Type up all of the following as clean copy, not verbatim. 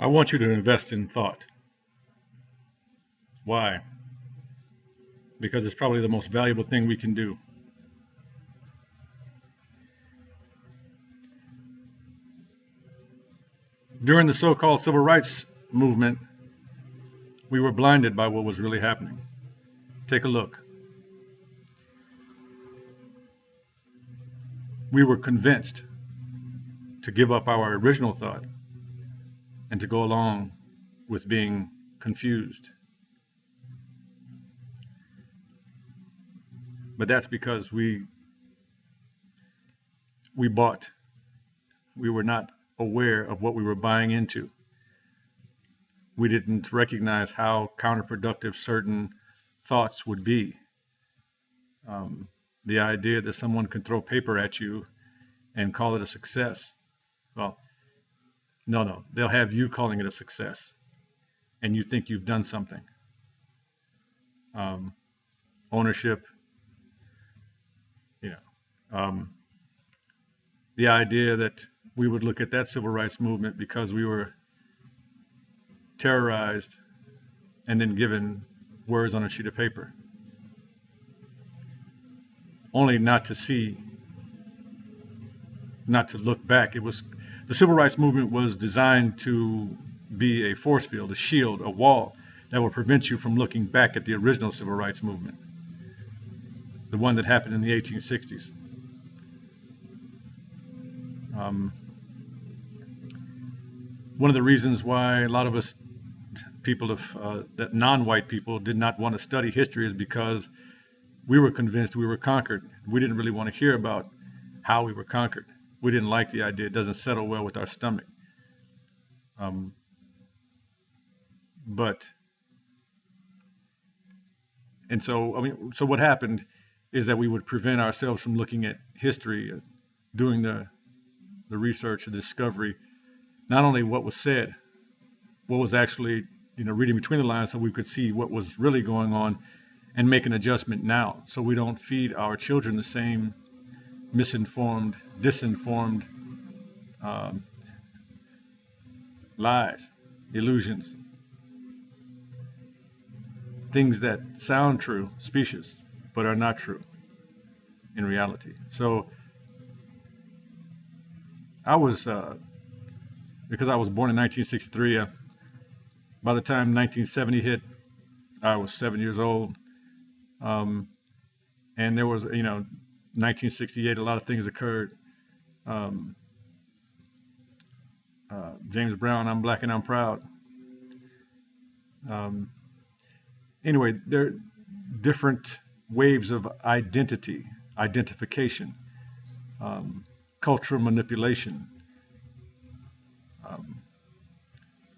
I want you to invest in thought. Why? Because it's probably the most valuable thing we can do. During the so-called civil rights movement, we were blinded by what was really happening. Take a look. We were convinced to give up our original thought and to go along with being confused. But that's because we bought. We were not aware of what we were buying into. We didn't recognize how counterproductive certain thoughts would be. The idea that someone can throw paper at you and call it a success. Well, no, they'll have you calling it a success, and you think you've done something. Ownership, you know, the idea that we would look at that civil rights movement because we were terrorized and then given words on a sheet of paper, only not to look back. The civil rights movement was designed to be a force field, a shield, a wall that would prevent you from looking back at the original civil rights movement, the one that happened in the 1860s. One of the reasons why a lot of us that non-white people did not want to study history is because we were convinced we were conquered. We didn't really want to hear about how we were conquered. We didn't like the idea. It doesn't settle well with our stomach. So what happened is that we would prevent ourselves from looking at history, doing the research, the discovery, not only what was said, what was actually, reading between the lines so we could see what was really going on and make an adjustment now so we don't feed our children the same misinformed, disinformed lies, illusions, things that sound true, specious, but are not true in reality. So because I was born in 1963, by the time 1970 hit, I was 7 years old. And there was, 1968, a lot of things occurred. James Brown, I'm Black and I'm Proud. Anyway, there are different waves of identification, cultural manipulation.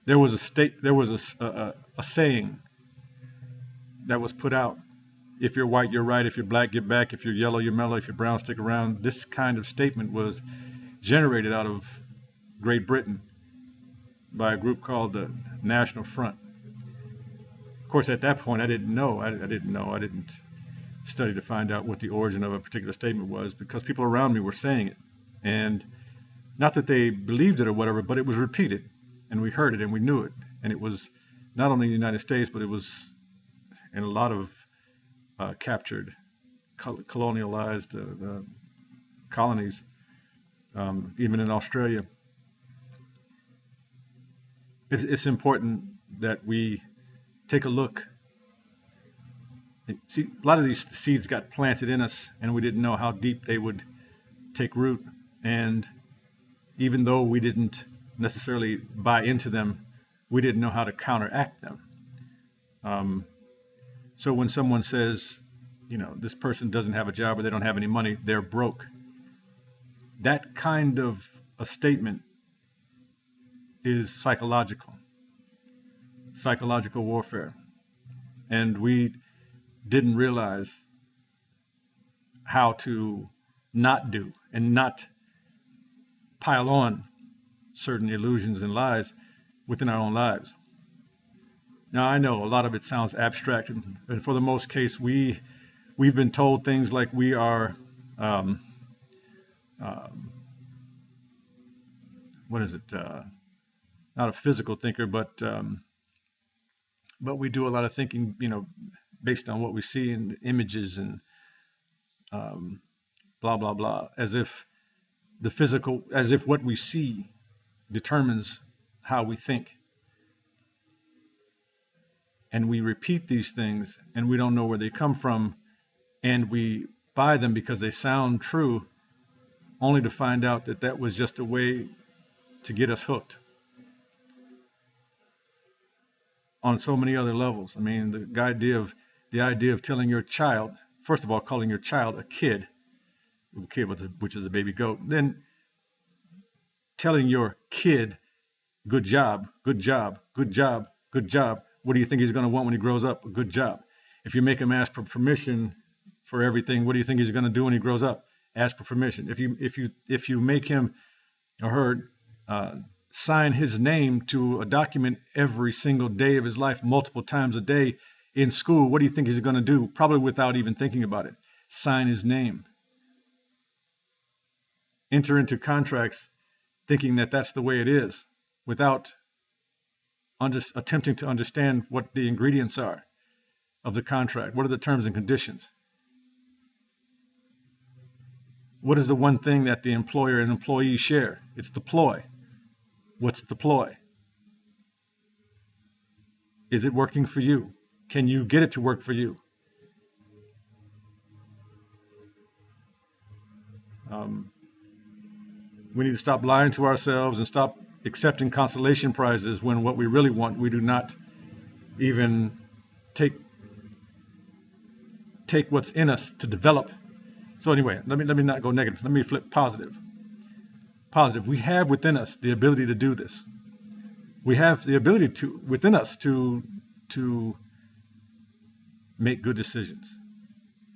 There was a saying that was put out: if you're white, you're right. If you're black, get back. If you're yellow, you're mellow. If you're brown, stick around. This kind of statement was generated out of Great Britain by a group called the National Front. Of course, at that point, I didn't know. I didn't study to find out what the origin of a particular statement was, because people around me were saying it. And not that they believed it or whatever, but it was repeated. And we heard it and we knew it. And it was not only in the United States, but it was in a lot of captured, colonialized colonies, even in Australia. It's important that we take a look. See, a lot of these seeds got planted in us, and we didn't know how deep they would take root. And even though we didn't necessarily buy into them, we didn't know how to counteract them. So when someone says, this person doesn't have a job or they don't have any money, they're broke, that kind of a statement is psychological warfare. And we didn't realize how to not do and not pile on certain illusions and lies within our own lives. Now, I know a lot of it sounds abstract, and for the most case, we've been told things like we are, not a physical thinker, but we do a lot of thinking, based on what we see in images and um, blah blah blah, as if what we see determines how we think, and we repeat these things, and we don't know where they come from, and we buy them because they sound true, only to find out that that was just a way to get us hooked on so many other levels. I mean, the idea of telling your child, first of all, calling your child a kid which is a baby goat, then telling your kid, good job, good job, good job, good job. What do you think he's going to want when he grows up? A good job. If you make him ask for permission for everything, what do you think he's going to do when he grows up? Ask for permission. If you make him or her sign his name to a document every single day of his life, multiple times a day in school, what do you think he's going to do? Probably without even thinking about it. Sign his name. Enter into contracts thinking that that's the way it is, without attempting to understand what the ingredients are of the contract. What are the terms and conditions? What is the one thing that the employer and employee share? It's the ploy. What's the ploy? Is it working for you? Can you get it to work for you? We need to stop lying to ourselves and stop accepting consolation prizes when what we really want, we do not even take what's in us to develop. So anyway, let me not go negative. Let me flip positive. Positive. We have within us the ability to do this. We have the ability within us to make good decisions,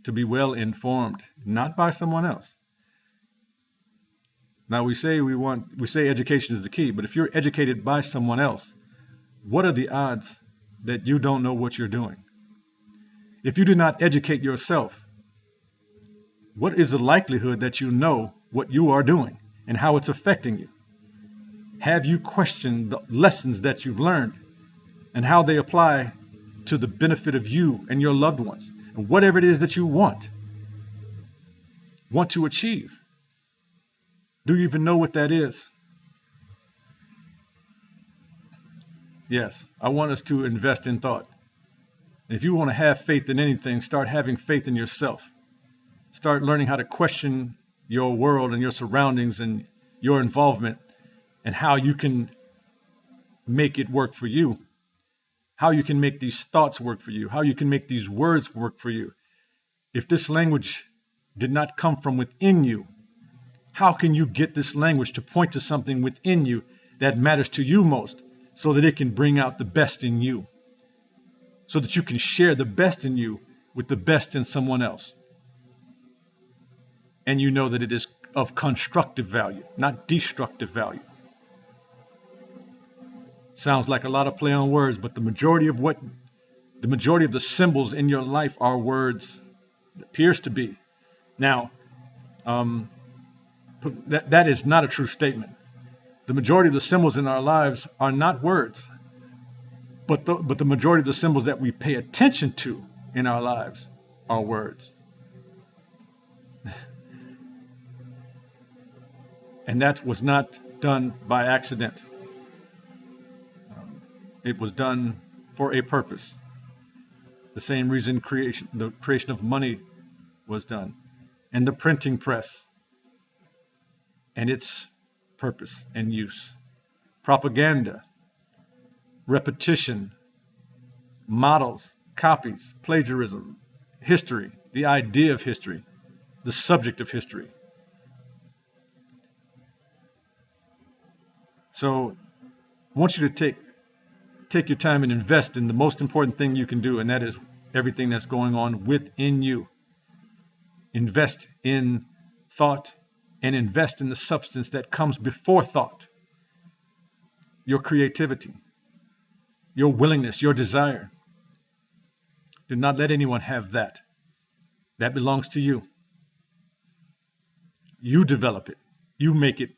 to be well informed, not by someone else. Now we say education is the key, but if you're educated by someone else, what are the odds that you don't know what you're doing? If you do not educate yourself, what is the likelihood that you know what you are doing and how it's affecting you? Have you questioned the lessons that you've learned and how they apply to the benefit of you and your loved ones and whatever it is that you want to achieve? Do you even know what that is? Yes, I want us to invest in thought. If you want to have faith in anything, start having faith in yourself. Start learning how to question your world and your surroundings and your involvement and how you can make it work for you. How you can make these thoughts work for you. How you can make these words work for you. If this language did not come from within you, how can you get this language to point to something within you that matters to you most so that it can bring out the best in you? So that you can share the best in you with the best in someone else. And you know that it is of constructive value, not destructive value. Sounds like a lot of play on words, but the majority of the symbols in your life are words. It appears to be. Now, that is not a true statement. The majority of the symbols in our lives are not words, but the majority of the symbols that we pay attention to in our lives are words. And that was not done by accident. It was done for a purpose. The same reason the creation of money was done, and the printing press and its purpose and use. Propaganda, repetition, models, copies, plagiarism, history, the idea of history, the subject of history. So I want you to take your time and invest in the most important thing you can do, and that is everything that's going on within you. Invest in thought and invest in the substance that comes before thought. Your creativity, your willingness, your desire. Do not let anyone have that. That belongs to you. You develop it. You make it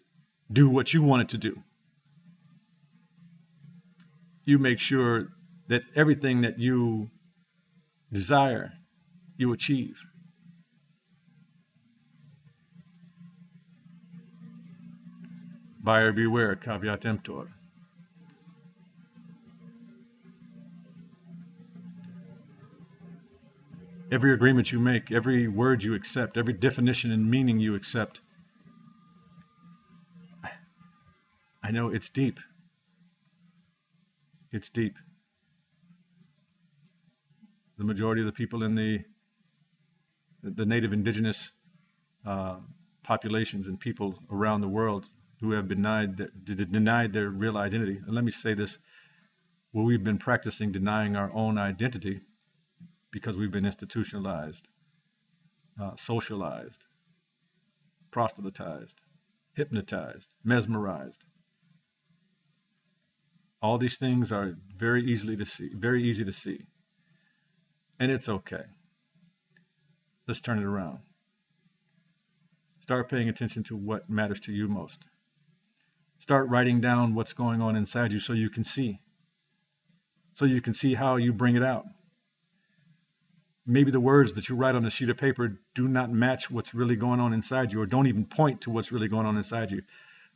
do what you want it to do. you make sure that everything that you desire, you achieve. Buyer beware, caveat emptor. Every agreement you make, every word you accept, every definition and meaning you accept, I know it's deep. It's deep. The majority of the people in the native indigenous uh, populations and people around the world who have denied their real identity. And let me say this, well, we've been practicing denying our own identity because we've been institutionalized, socialized, proselytized, hypnotized, mesmerized. All these things are very easy to see. And it's okay. Let's turn it around. Start paying attention to what matters to you most. Start writing down what's going on inside you so you can see. So you can see how you bring it out. Maybe the words that you write on a sheet of paper do not match what's really going on inside you, or don't even point to what's really going on inside you.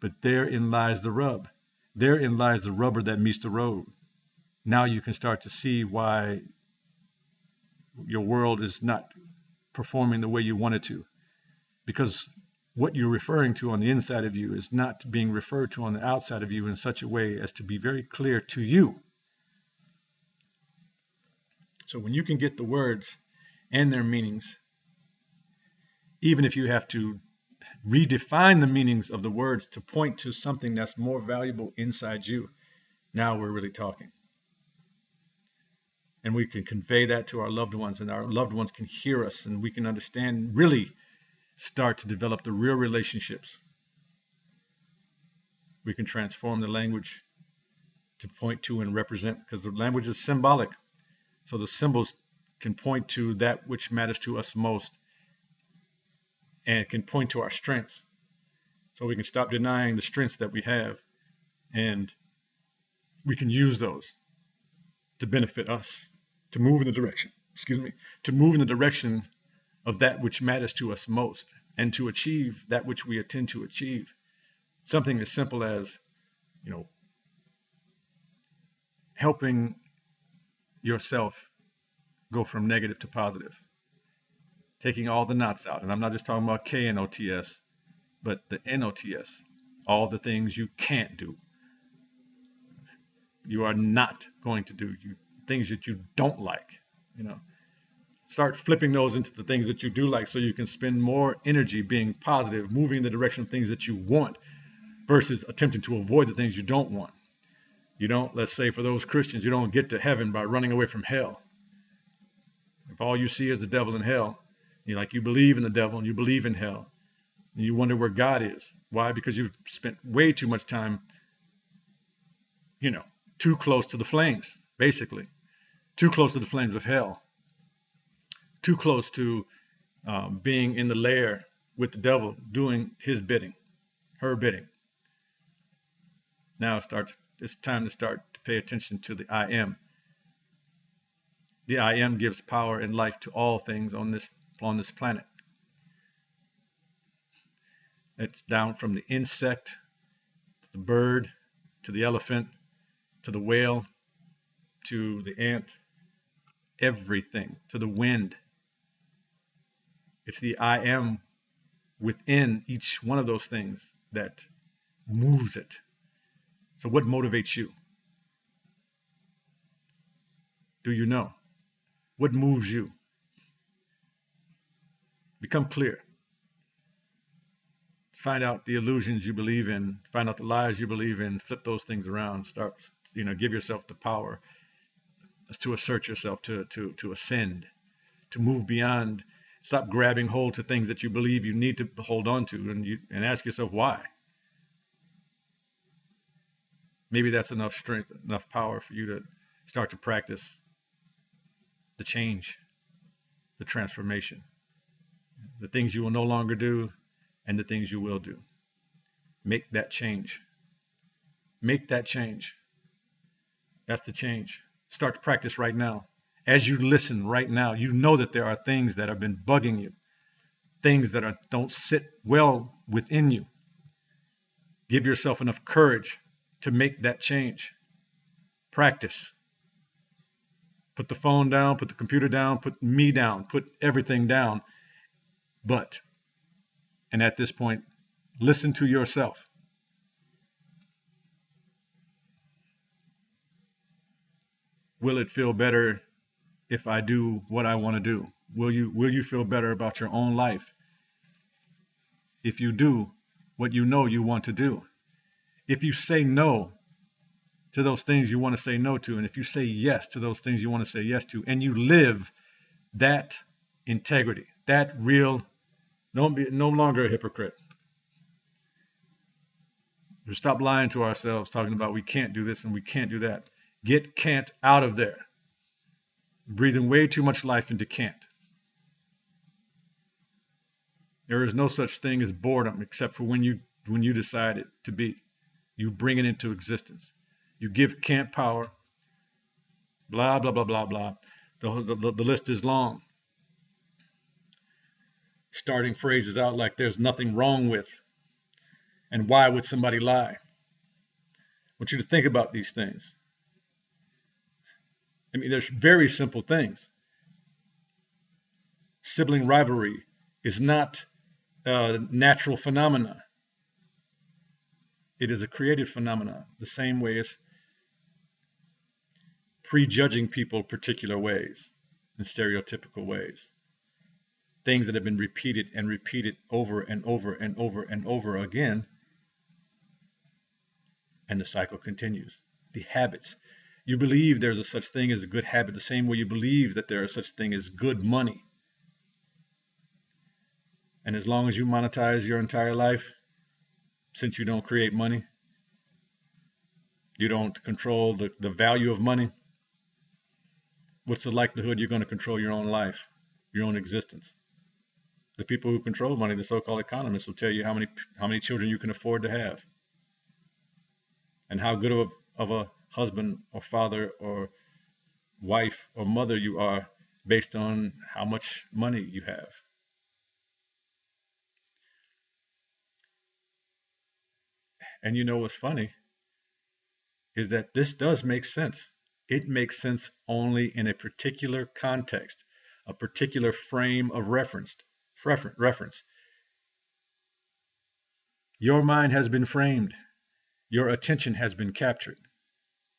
But therein lies the rub. Therein lies the rubber that meets the road. Now you can start to see why your world is not performing the way you want it to. Because what you're referring to on the inside of you is not being referred to on the outside of you in such a way as to be very clear to you. So when you can get the words and their meanings, even if you have to redefine the meanings of the words to point to something that's more valuable inside you, now we're really talking. And we can convey that to our loved ones, and our loved ones can hear us, and we can understand, really start to develop the real relationships. We can transform the language to point to and represent, because the language is symbolic. So the symbols can point to that which matters to us most, and can point to our strengths. So we can stop denying the strengths that we have, and we can use those to benefit us, to move in the direction, to move in the direction of that which matters to us most, and to achieve that which we intend to achieve. Something as simple as, helping yourself go from negative to positive, taking all the knots out. And I'm not just talking about K-N-O-T-S, but the N-O-T-S, all the things you can't do. You are not going to do, things that you don't like, Start flipping those into the things that you do like, so you can spend more energy being positive, moving in the direction of things that you want, versus attempting to avoid the things you don't want. Let's say for those Christians, you don't get to heaven by running away from hell. If all you see is the devil in hell, you believe in the devil and you believe in hell, and you wonder where God is. Why? Because you've spent way too much time, too close to the flames, basically. Too close to the flames of hell. Too close to being in the lair with the devil, doing his bidding, her bidding. Now it's time to start to pay attention to the I am. The I am gives power and life to all things on this planet. It's down from the insect, to the bird, to the elephant, to the whale, to the ant, everything, to the wind. It's the I am within each one of those things that moves it. So what motivates you? Do you know? What moves you? Become clear. Find out the illusions you believe in. Find out the lies you believe in. Flip those things around. Start, give yourself the power to assert yourself, to ascend, to move beyond. Stop grabbing hold to things that you believe you need to hold on to, and ask yourself why. Maybe that's enough strength, enough power for you to start to practice the change, the transformation, the things you will no longer do and the things you will do. Make that change. Make that change. That's the change. Start to practice right now. As you listen right now, you know that there are things that have been bugging you, things that don't sit well within you. Give yourself enough courage to make that change. Practice. Put the phone down, put the computer down, put me down, put everything down. But, and at this point, listen to yourself. Will it feel better if I do what I want to do? Will you feel better about your own life if you do what you know you want to do? If you say no to those things you want to say no to, and if you say yes to those things you want to say yes to, and you live that integrity, that real, don't be no longer a hypocrite. We stop lying to ourselves, talking about we can't do this and we can't do that. Get can't out of there. Breathing way too much life into can't. There is no such thing as boredom except for when you decide it to be. You bring it into existence. You give can't power. Blah blah blah blah blah. The list is long. Starting phrases out like there's nothing wrong with, and why would somebody lie? I want you to think about these things. I mean, there's very simple things. Sibling rivalry is not a natural phenomena. It is a created phenomena, the same way as prejudging people particular ways, in stereotypical ways. Things that have been repeated and repeated over and over and over and over again, and the cycle continues. The habits. You believe there's a such thing as a good habit, the same way you believe that there is such thing as good money. And as long as you monetize your entire life, since you don't create money, you don't control the value of money, what's the likelihood you're going to control your own life, your own existence? The people who control money, the so-called economists, will tell you how many children you can afford to have, and how good of a husband or father or wife or mother you are based on how much money you have. And you know what's funny is that this does make sense. It makes sense only in a particular context, a particular frame of reference. Your mind has been framed. Your attention has been captured.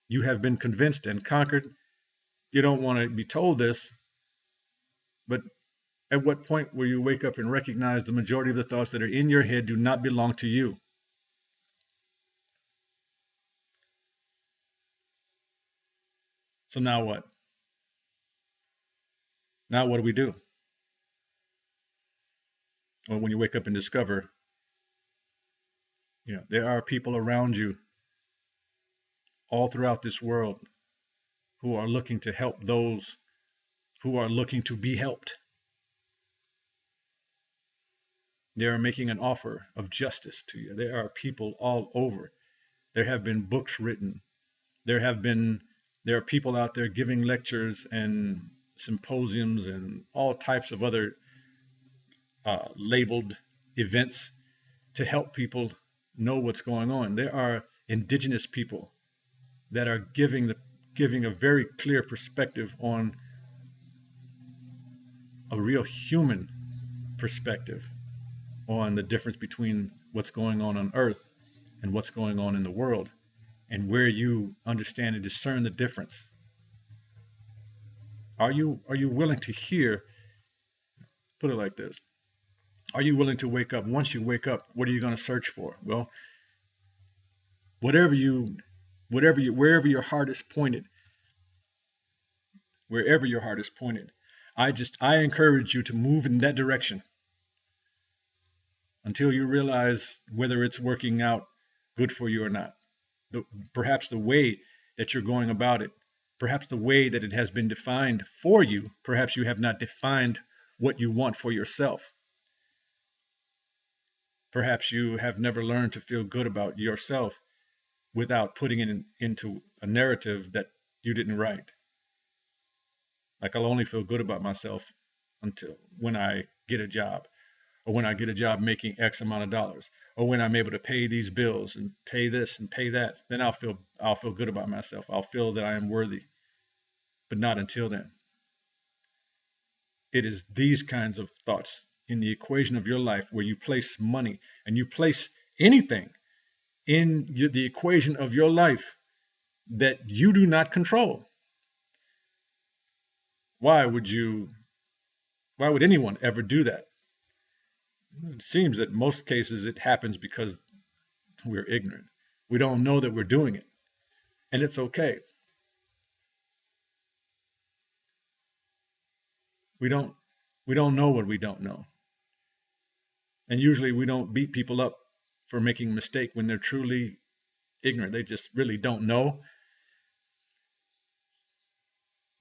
You have been convinced and conquered. You don't want to be told this, but at what point will you wake up and recognize the majority of the thoughts that are in your head do not belong to you? So now what? Now what do we do? Well, when you wake up and discover, there are people around you all throughout this world who are looking to help those who are looking to be helped. They are making an offer of justice to you. There are people all over. There have been books written. There are people out there giving lectures and symposiums and all types of other labeled events to help people know what's going on. There are indigenous people that are giving a very clear perspective on a real human perspective on the difference between what's going on Earth and what's going on in the world, and where you understand and discern the difference. Are you willing to hear? Put it like this: are you willing to wake up? Once you wake up, what are you going to search for? Well, wherever your heart is pointed, I encourage you to move in that direction until you realize whether it's working out good for you or not. Perhaps the way that you're going about it, perhaps the way that it has been defined for you, perhaps you have not defined what you want for yourself. Perhaps you have never learned to feel good about yourself without putting it into a narrative that you didn't write. Like I'll only feel good about myself until when I get a job, or when I get a job making X amount of dollars, or when I'm able to pay these bills and pay this and pay that. Then I'll feel good about myself. I'll feel that I am worthy, but not until then. It is these kinds of thoughts in the equation of your life where you place money and you place anything in the equation of your life that you do not control. Why would you? Why would anyone ever do that? It seems that most cases it happens because we're ignorant. We don't know that we're doing it, and it's okay. We don't we don't know what we don't know, and usually we don't beat people up for making a mistake when they're truly ignorant. They just really don't know.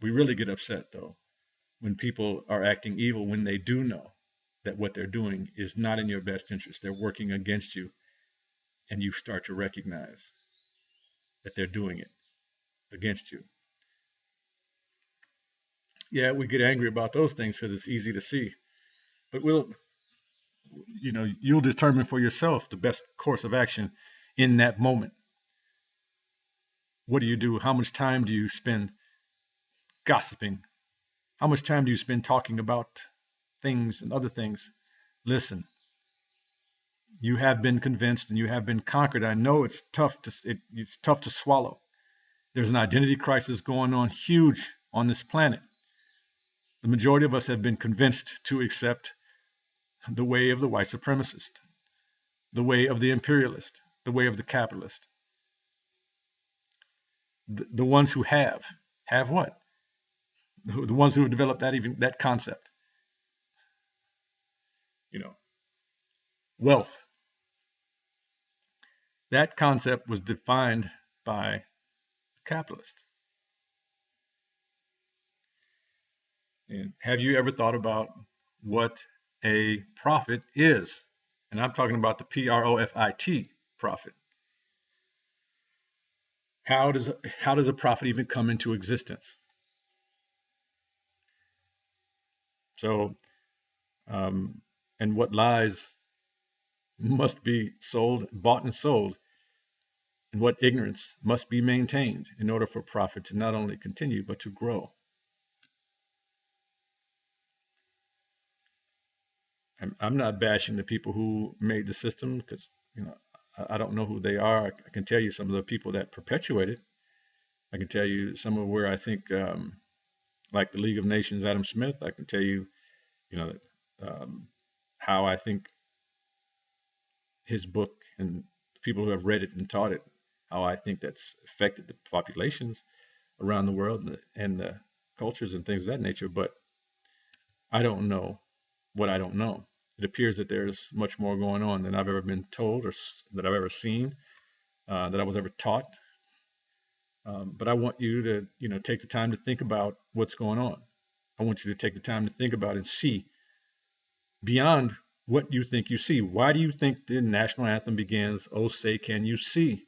We really get upset though when people are acting evil when they do know that what they're doing is not in your best interest. They're working against you, and you start to recognize that they're doing it against you. Yeah, we get angry about those things because it's easy to see. But you'll determine for yourself the best course of action in that moment. What do you do? How much time do you spend gossiping? How much time do you spend talking about things and other things? Listen, you have been convinced and you have been conquered. I know it's tough to swallow. There's an identity crisis going on huge on this planet. The majority of us have been convinced to accept the way of the white supremacist, the way of the imperialist, the way of the capitalist. The ones who have what? The ones who have developed that concept, you know, wealth. That concept was defined by capitalists. And have you ever thought about what a profit is? And I'm talking about the profit profit. How does a profit even come into existence? So, um, and what lies must be bought and sold, and what ignorance must be maintained in order for profit to not only continue but to grow. I'm not bashing the people who made the system because I don't know who they are. I can tell you some of the people that perpetuate it. I can tell you some of where I think, like the League of Nations, Adam Smith. I can tell you, you know, how I think his book and people who have read it and taught it, how I think that's affected the populations around the world and the cultures and things of that nature. But I don't know what I don't know. It appears that there's much more going on than I've ever been told or that I've ever seen, that I was ever taught. But I want you to, take the time to think about what's going on. I want you to take the time to think about and see beyond what you think you see. Why do you think the national anthem begins, "Oh, say, can you see?"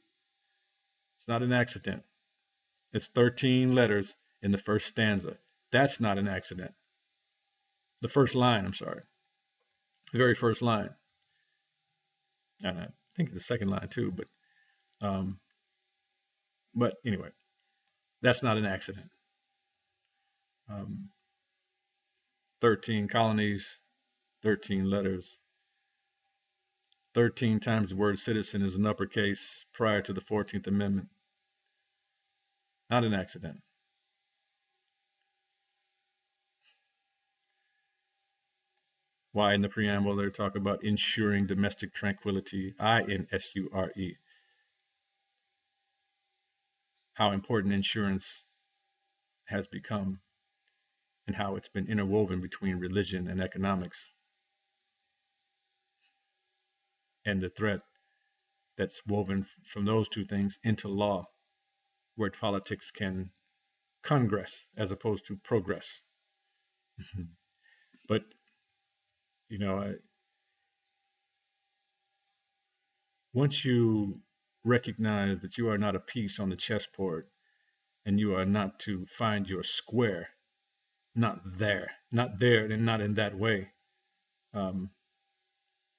It's not an accident. It's 13 letters in the first stanza. That's not an accident. The first line, I'm sorry. The very first line. And I think the second line too, um, but anyway, that's not an accident. Um, 13 colonies, 13 letters, 13 times the word citizen is in uppercase prior to the 14th Amendment. Not an accident. Why in the preamble they talk about ensuring domestic tranquility, INSURE, how important insurance has become and how it's been interwoven between religion and economics, and the threat that's woven from those two things into law, where politics can congress as opposed to progress. But, you know, once you recognize that you are not a piece on the chessboard, and you are not to find your square, not there, and not in that way. Um,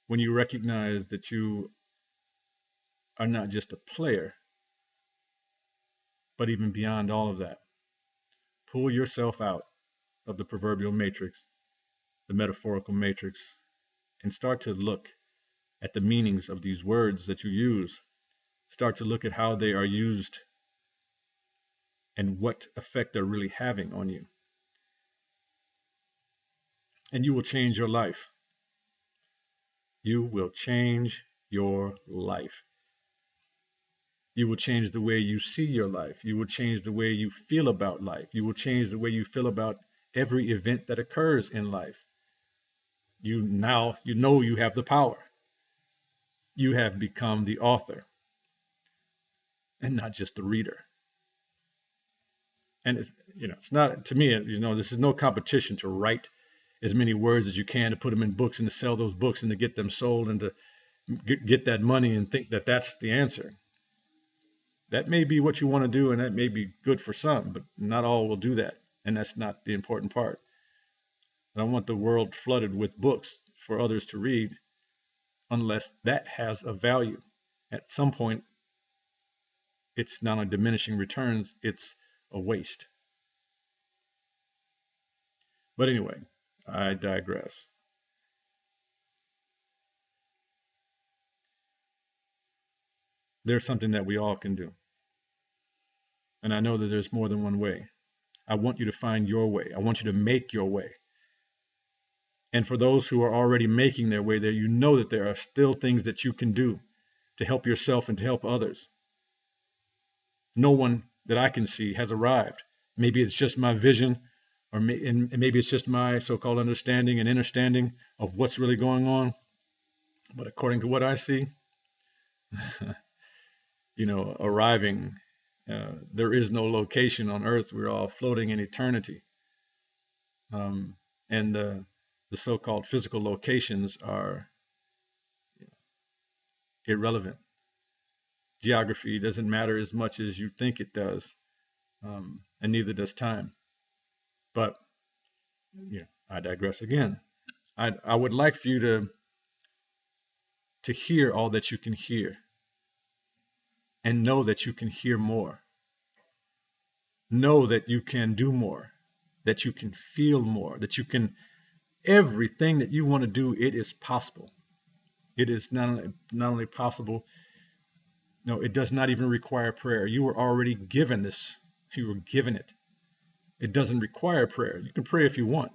when you recognize that you are not just a player, but even beyond all of that, pull yourself out of the proverbial matrix, the metaphorical matrix, and start to look at the meanings of these words that you use. Start to look at how they are used and what effect they're really having on you. And you will change your life. You will change your life. You will change the way you see your life. You will change the way you feel about life. You will change the way you feel about every event that occurs in life. You know you have the power. You have become the author and not just the reader. And it's not, to me, this is no competition to write as many words as you can, to put them in books and to sell those books and to get them sold and to get that money and think that that's the answer. That may be what you want to do, and that may be good for some, but not all will do that. And that's not the important part. I don't want the world flooded with books for others to read unless that has a value. At some point, it's not a diminishing returns, it's a waste. But anyway, I digress. There's something that we all can do. And I know that there's more than one way. I want you to find your way. I want you to make your way. And for those who are already making their way there, you know that there are still things that you can do to help yourself and to help others. No one that I can see has arrived. Maybe it's just my vision, and maybe it's just my so-called understanding and understanding of what's really going on. But according to what I see, arriving, there is no location on Earth. We're all floating in eternity. And the so-called physical locations are irrelevant. Geography doesn't matter as much as you think it does, and neither does time. But I digress again. I would like for you to hear all that you can hear, and know that you can hear more. Know that you can do more, that you can feel more, that you can everything that you want to do. It is possible. It is not only possible. No, it does not even require prayer. You were already given this. You were given it. It doesn't require prayer. You can pray if you want.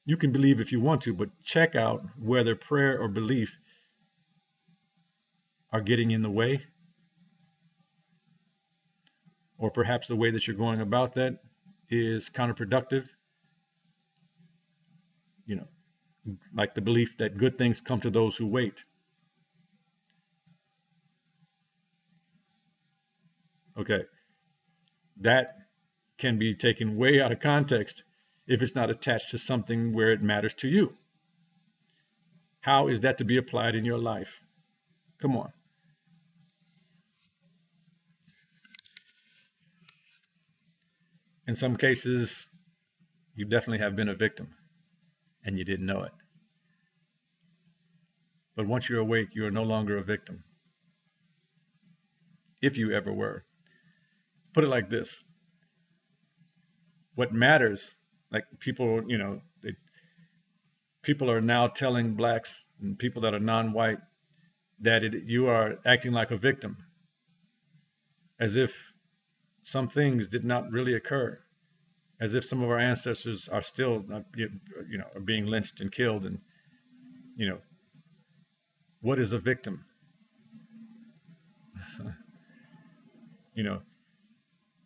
You can believe if you want to, but check out whether prayer or belief are getting in the way, or perhaps the way that you're going about that is counterproductive. Like the belief that good things come to those who wait. Okay, that can be taken way out of context if it's not attached to something where it matters to you. How is that to be applied in your life? Come on. In some cases, you definitely have been a victim and you didn't know it. But once you're awake, you are no longer a victim, if you ever were. Put it like this. What matters, like people, people are now telling blacks and people that are non-white that you are acting like a victim, as if some things did not really occur, as if some of our ancestors are still, are being lynched and killed. And what is a victim?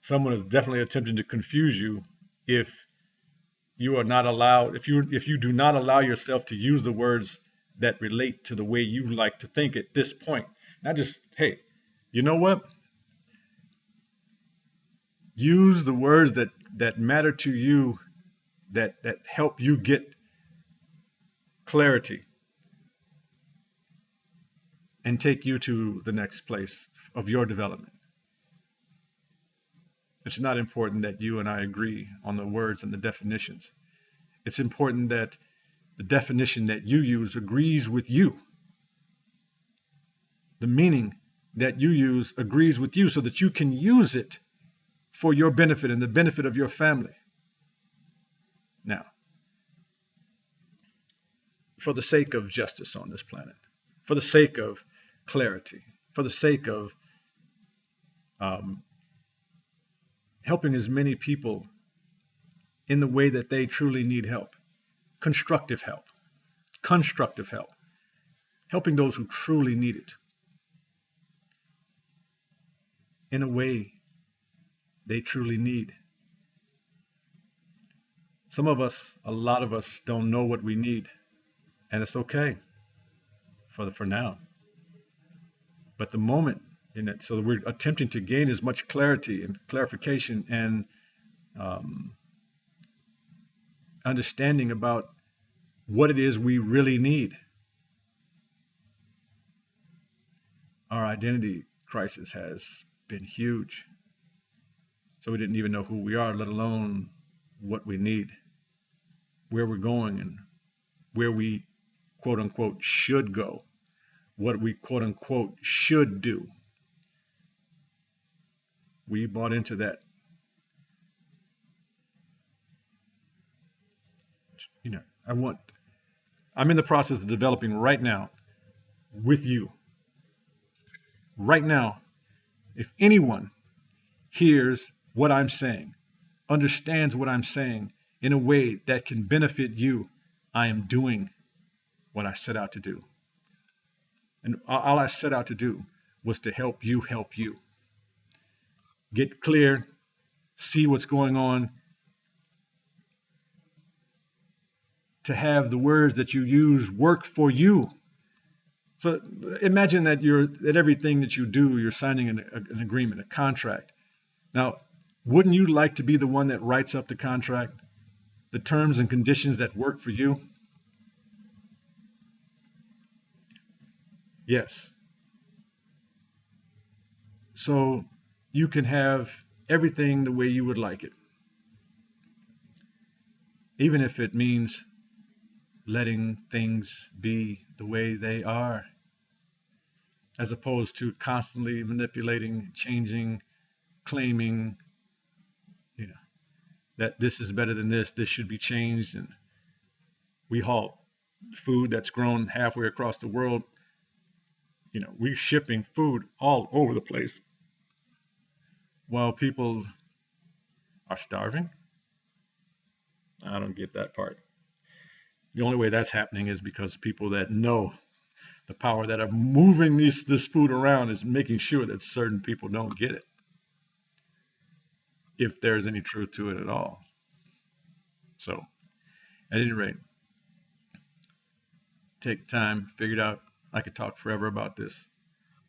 Someone is definitely attempting to confuse you if you are not allowed, if you do not allow yourself to use the words that relate to the way you like to think at this point. Not just, hey, you know what? Use the words that matter to you, that help you get clarity and take you to the next place of your development. It's not important that you and I agree on the words and the definitions. It's important that the definition that you use agrees with you. The meaning that you use agrees with you so that you can use it for your benefit and the benefit of your family. Now, for the sake of justice on this planet, for the sake of clarity, for the sake of um, helping as many people in the way that they truly need help, constructive help, constructive help, helping those who truly need it in a way they truly need. Some of us, a lot of us, don't know what we need, and it's okay for now. But the moment in it, so we're attempting to gain as much clarity and clarification and um, understanding about what it is we really need. Our identity crisis has been huge. So we didn't even know who we are, let alone what we need, where we're going, and where we quote unquote should go, what we quote unquote should do. We bought into that. You know, I'm in the process of developing right now with you. Right now, if anyone hears what I'm saying, understands what I'm saying in a way that can benefit you, I am doing what I set out to do. And all I set out to do was to help you help you. Get clear, see what's going on, to have the words that you use work for you. So imagine that everything that you do, you're signing an agreement, a contract. Now, wouldn't you like to be the one that writes up the contract, the terms and conditions that work for you? Yes. So you can have everything the way you would like it, even if it means letting things be the way they are, as opposed to constantly manipulating, changing, claiming, you know, that this is better than this should be changed. And we halt food that's grown halfway across the world. You know, we're shipping food all over the place while people are starving. I don't get that part. The only way that's happening is because people that know the power that are moving this food around is making sure that certain people don't get it, if there's any truth to it at all. So, at any rate, take time, figure it out. I could talk forever about this.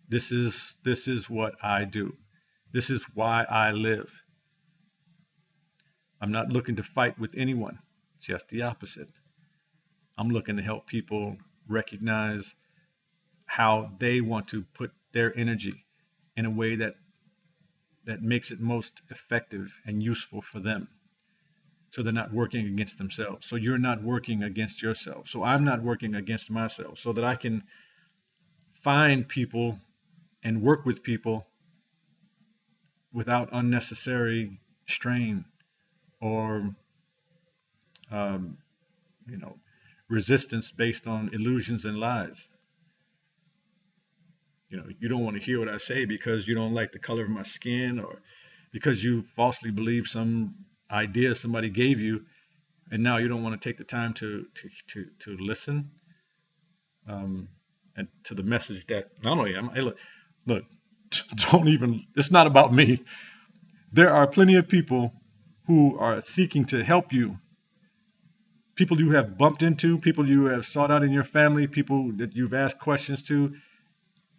This is what I do. This is why I live. I'm not looking to fight with anyone, just the opposite. I'm looking to help people recognize how they want to put their energy in a way that makes it most effective and useful for them. So they're not working against themselves. So you're not working against yourself. So I'm not working against myself. So that I can find people and work with people without unnecessary strain or um, you know, resistance based on illusions and lies. You know, you don't want to hear what I say because you don't like the color of my skin, or because you falsely believe some idea somebody gave you, and now you don't want to take the time to listen, and to the message that not only am I look, don't even, it's not about me. There are plenty of people who are seeking to help you, people you have bumped into, people you have sought out in your family, people that you've asked questions to,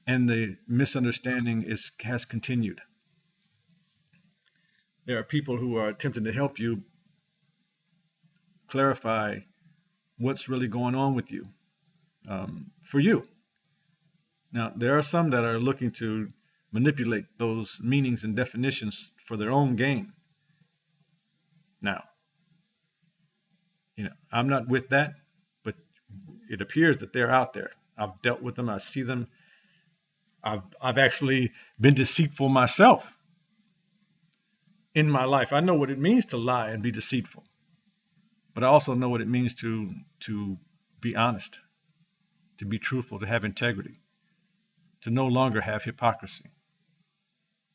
and the misunderstanding has continued. There are people who are attempting to help you clarify what's really going on with you, for you. Now, there are some that are looking to manipulate those meanings and definitions for their own gain. Now, I'm not with that, but it appears that they're out there. I've dealt with them. I see them. I've actually been deceitful myself in my life. I know what it means to lie and be deceitful, but I also know what it means to be honest, to be truthful, to have integrity, to no longer have hypocrisy,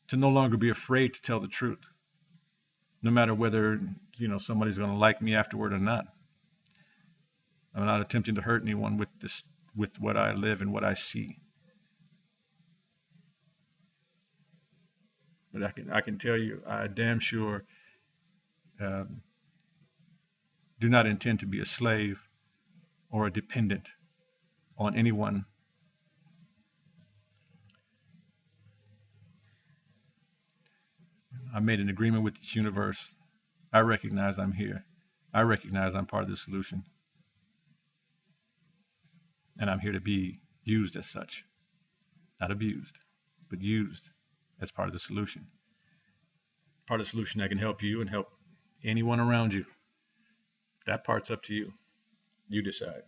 to no longer be afraid to tell the truth, no matter whether somebody's going to like me afterward or not. I'm not attempting to hurt anyone with this, with what I live and what I see. But I can tell you, I damn sure um, do not intend to be a slave or a dependent on anyone. I made an agreement with this universe. I recognize I'm here. I recognize I'm part of the solution, and I'm here to be used as such, not abused, but used as part of the solution. Part of the solution that can help you and help anyone around you. That part's up to you. You decide.